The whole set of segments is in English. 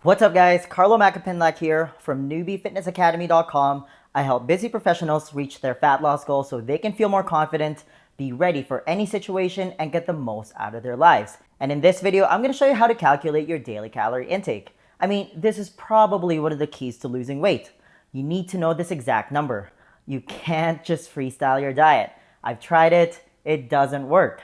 What's up guys, Carlo Macapinlac here from newbiefitnessacademy.com. I help busy professionals reach their fat loss goals so they can feel more confident, be ready for any situation, and get the most out of their lives. And in this video, I'm going to show you how to calculate your daily calorie intake. I mean, this is probably one of the keys to losing weight. You need to know this exact number. You can't just freestyle your diet. I've tried it, it doesn't work.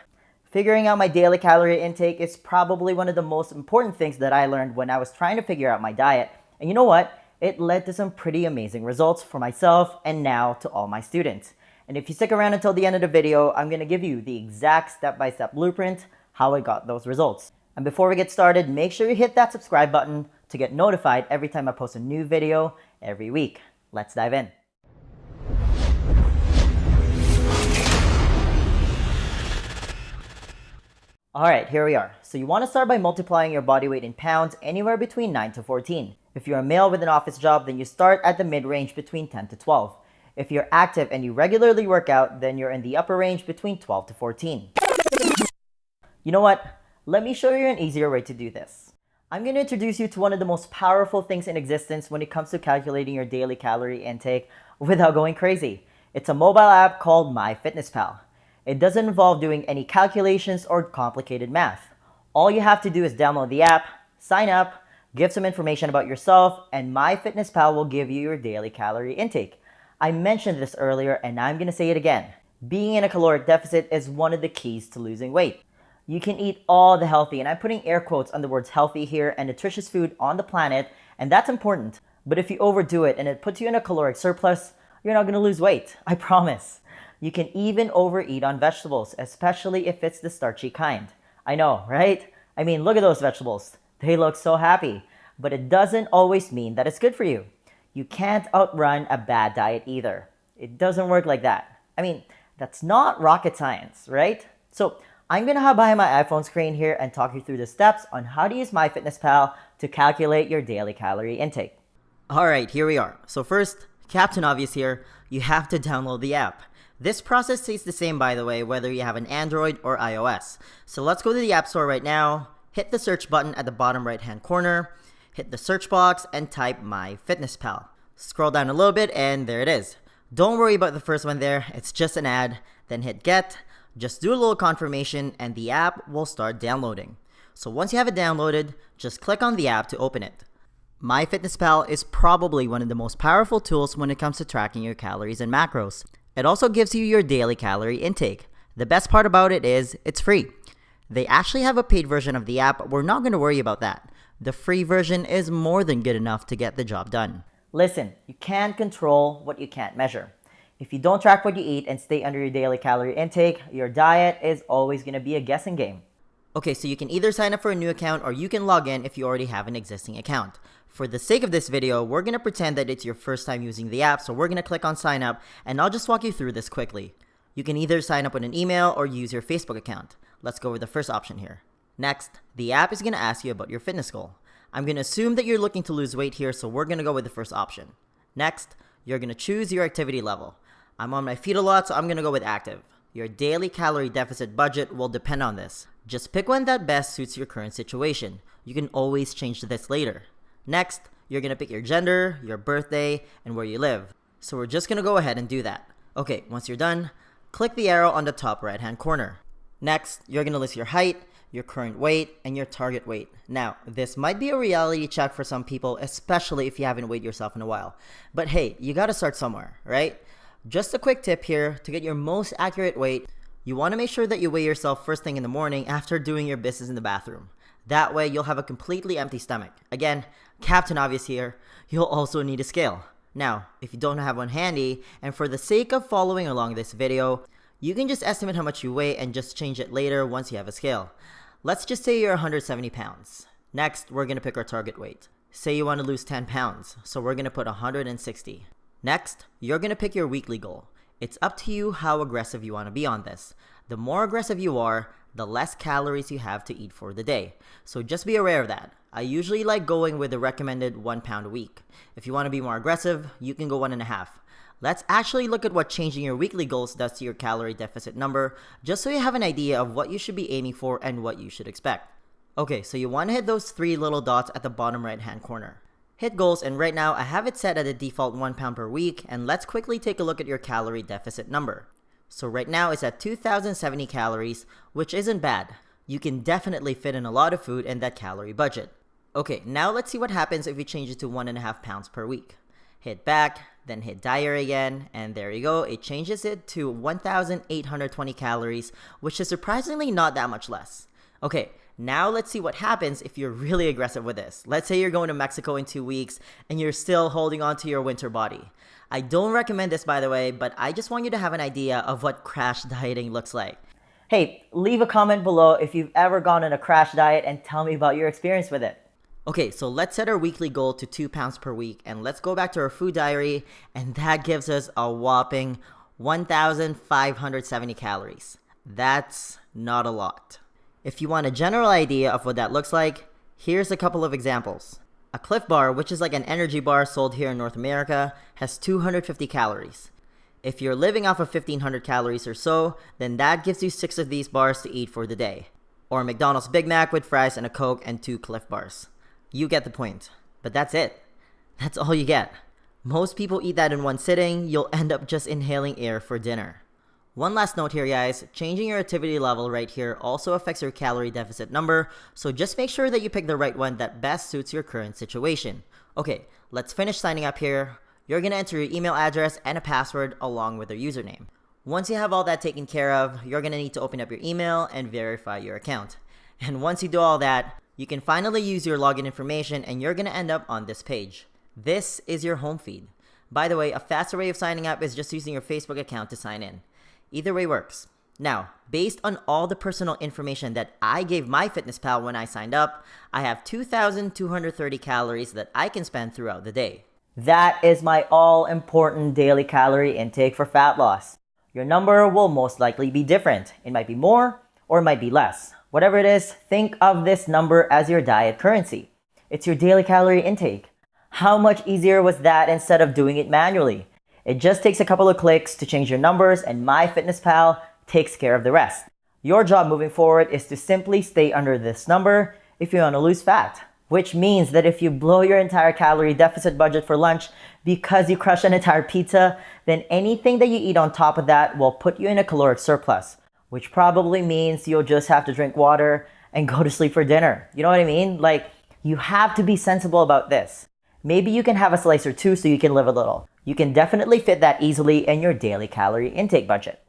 Figuring out my daily calorie intake is probably one of the most important things that I learned when I was trying to figure out my diet. And you know what? It led to some pretty amazing results for myself and now to all my students. And if you stick around until the end of the video, I'm going to give you the exact step-by-step blueprint how I got those results. And before we get started, make sure you hit that subscribe button to get notified every time I post a new video every week. Let's dive in. Alright, here we are. So you want to start by multiplying your body weight in pounds anywhere between 9 to 14. If you're a male with an office job, then you start at the mid-range between 10 to 12. If you're active and you regularly work out, then you're in the upper range between 12 to 14. You know what? Let me show you an easier way to do this. I'm going to introduce you to one of the most powerful things in existence when it comes to calculating your daily calorie intake without going crazy. It's a mobile app called MyFitnessPal. It doesn't involve doing any calculations or complicated math. All you have to do is download the app, sign up, give some information about yourself, and MyFitnessPal will give you your daily calorie intake. I mentioned this earlier and I'm going to say it again. Being in a caloric deficit is one of the keys to losing weight. You can eat all the healthy, and I'm putting air quotes on the words healthy here, and nutritious food on the planet, and that's important. But if you overdo it and it puts you in a caloric surplus, you're not going to lose weight. I promise. You can even overeat on vegetables, especially if it's the starchy kind. I know, right? I mean, look at those vegetables. They look so happy. But it doesn't always mean that it's good for you. You can't outrun a bad diet either. It doesn't work like that. I mean, that's not rocket science, right? So I'm going to hop behind my iPhone screen here and talk you through the steps on how to use MyFitnessPal to calculate your daily calorie intake. All right, here we are. So first, Captain Obvious here, you have to download the app. This process stays the same, by the way, whether you have an Android or iOS. So let's go to the App Store right now, hit the search button at the bottom right-hand corner, hit the search box, and type MyFitnessPal. Scroll down a little bit, and there it is. Don't worry about the first one there, it's just an ad. Then hit Get, just do a little confirmation, and the app will start downloading. So once you have it downloaded, just click on the app to open it. MyFitnessPal is probably one of the most powerful tools when it comes to tracking your calories and macros. It also gives you your daily calorie intake. The best part about it is it's free. They actually have a paid version of the app, but we're not going to worry about that. The free version is more than good enough to get the job done. Listen, you can't control what you can't measure. If you don't track what you eat and stay under your daily calorie intake, your diet is always going to be a guessing game. Okay, so you can either sign up for a new account or you can log in if you already have an existing account. For the sake of this video, we're going to pretend that it's your first time using the app, so we're going to click on sign up, and I'll just walk you through this quickly. You can either sign up with an email or use your Facebook account. Let's go with the first option here. Next, the app is going to ask you about your fitness goal. I'm going to assume that you're looking to lose weight here, so we're going to go with the first option. Next, you're going to choose your activity level. I'm on my feet a lot, so I'm going to go with active. Your daily calorie deficit budget will depend on this. Just pick one that best suits your current situation. You can always change this later. Next, you're going to pick your gender, your birthday, and where you live. So we're just going to go ahead and do that. Okay, once you're done, click the arrow on the top right-hand corner. Next, you're going to list your height, your current weight, and your target weight. Now, this might be a reality check for some people, especially if you haven't weighed yourself in a while. But hey, you got to start somewhere, right? Just a quick tip here, to get your most accurate weight, you want to make sure that you weigh yourself first thing in the morning after doing your business in the bathroom. That way, you'll have a completely empty stomach. Again, Captain Obvious here, you'll also need a scale. Now, if you don't have one handy, and for the sake of following along this video, you can just estimate how much you weigh and just change it later once you have a scale. Let's just say you're 170 pounds. Next, we're going to pick our target weight. Say you want to lose 10 pounds, so we're going to put 160. Next, you're going to pick your weekly goal. It's up to you how aggressive you want to be on this. The more aggressive you are, the less calories you have to eat for the day. So just be aware of that. I usually like going with the recommended 1 pound a week. If you want to be more aggressive, you can go 1.5. Let's actually look at what changing your weekly goals does to your calorie deficit number, just so you have an idea of what you should be aiming for and what you should expect. Okay, so you want to hit those 3 little dots at the bottom right hand corner. Hit goals, and right now I have it set at a default 1 pound per week, and let's quickly take a look at your calorie deficit number. So right now it's at 2,070 calories, which isn't bad. You can definitely fit in a lot of food in that calorie budget. Okay, now let's see what happens if we change it to 1.5 pounds per week. Hit back, then hit diary again, and there you go, it changes it to 1,820 calories, which is surprisingly not that much less. Okay, now let's see what happens if you're really aggressive with this. Let's say you're going to Mexico in 2 weeks and you're still holding on to your winter body. I don't recommend this, by the way, but I just want you to have an idea of what crash dieting looks like. Hey, leave a comment below if you've ever gone on a crash diet and tell me about your experience with it. Okay, so let's set our weekly goal to 2 pounds per week, and let's go back to our food diary, and that gives us a whopping 1,570 calories. That's not a lot. If you want a general idea of what that looks like, here's a couple of examples. A Cliff Bar, which is like an energy bar sold here in North America, has 250 calories. If you're living off of 1,500 calories or so, then that gives you 6 of these bars to eat for the day. Or McDonald's Big Mac with fries and a Coke and 2 Cliff Bars. You get the point. But that's it. That's all you get. Most people eat that in one sitting, you'll end up just inhaling air for dinner. One last note here, guys, changing your activity level right here also affects your calorie deficit number, so just make sure that you pick the right one that best suits your current situation. Okay, let's finish signing up here. You're gonna enter your email address and a password along with your username. Once you have all that taken care of, you're gonna need to open up your email and verify your account. And once you do all that, you can finally use your login information and you're gonna end up on this page. This is your home feed. By the way, a faster way of signing up is just using your Facebook account to sign in. Either way works. Now, based on all the personal information that I gave MyFitnessPal when I signed up, I have 2,230 calories that I can spend throughout the day. That is my all-important daily calorie intake for fat loss. Your number will most likely be different. It might be more or it might be less. Whatever it is, think of this number as your diet currency. It's your daily calorie intake. How much easier was that instead of doing it manually? It just takes a couple of clicks to change your numbers, and MyFitnessPal takes care of the rest. Your job moving forward is to simply stay under this number if you want to lose fat, which means that if you blow your entire calorie deficit budget for lunch because you crush an entire pizza, then anything that you eat on top of that will put you in a caloric surplus, which probably means you'll just have to drink water and go to sleep for dinner. You know what I mean? Like, you have to be sensible about this. Maybe you can have a slice or two so you can live a little. You can definitely fit that easily in your daily calorie intake budget.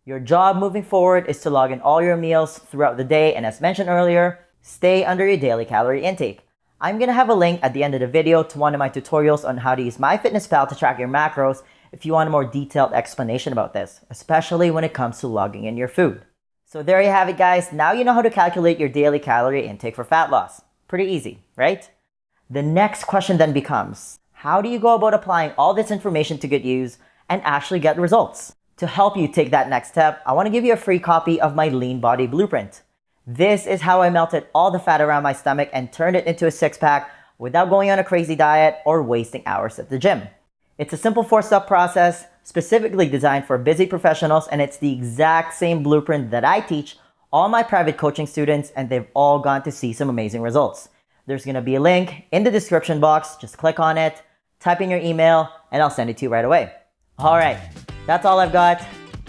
Your job moving forward is to log in all your meals throughout the day, and as mentioned earlier, stay under your daily calorie intake. I'm gonna have a link at the end of the video to one of my tutorials on how to use MyFitnessPal to track your macros if you want a more detailed explanation about this, especially when it comes to logging in your food. So there you have it, guys. Now you know how to calculate your daily calorie intake for fat loss. Pretty easy, right? The next question then becomes, how do you go about applying all this information to good use and actually get results? To help you take that next step, I want to give you a free copy of my Lean Body Blueprint. This is how I melted all the fat around my stomach and turned it into a six-pack without going on a crazy diet or wasting hours at the gym. It's a simple 4-step process specifically designed for busy professionals, and it's the exact same blueprint that I teach all my private coaching students, and they've all gone to see some amazing results. There's going to be a link in the description box. Just click on it, type in your email, and I'll send it to you right away. All right, that's all I've got.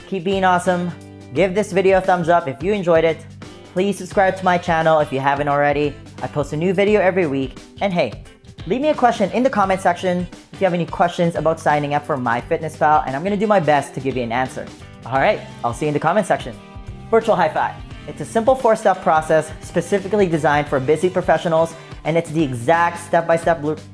Keep being awesome. Give this video a thumbs up if you enjoyed it. Please subscribe to my channel if you haven't already. I post a new video every week. And hey, leave me a question in the comment section if you have any questions about signing up for MyFitnessPal, and I'm going to do my best to give you an answer. All right, I'll see you in the comment section. Virtual high five. It's a simple 4-step process specifically designed for busy professionals, and it's the exact step-by-step blueprint.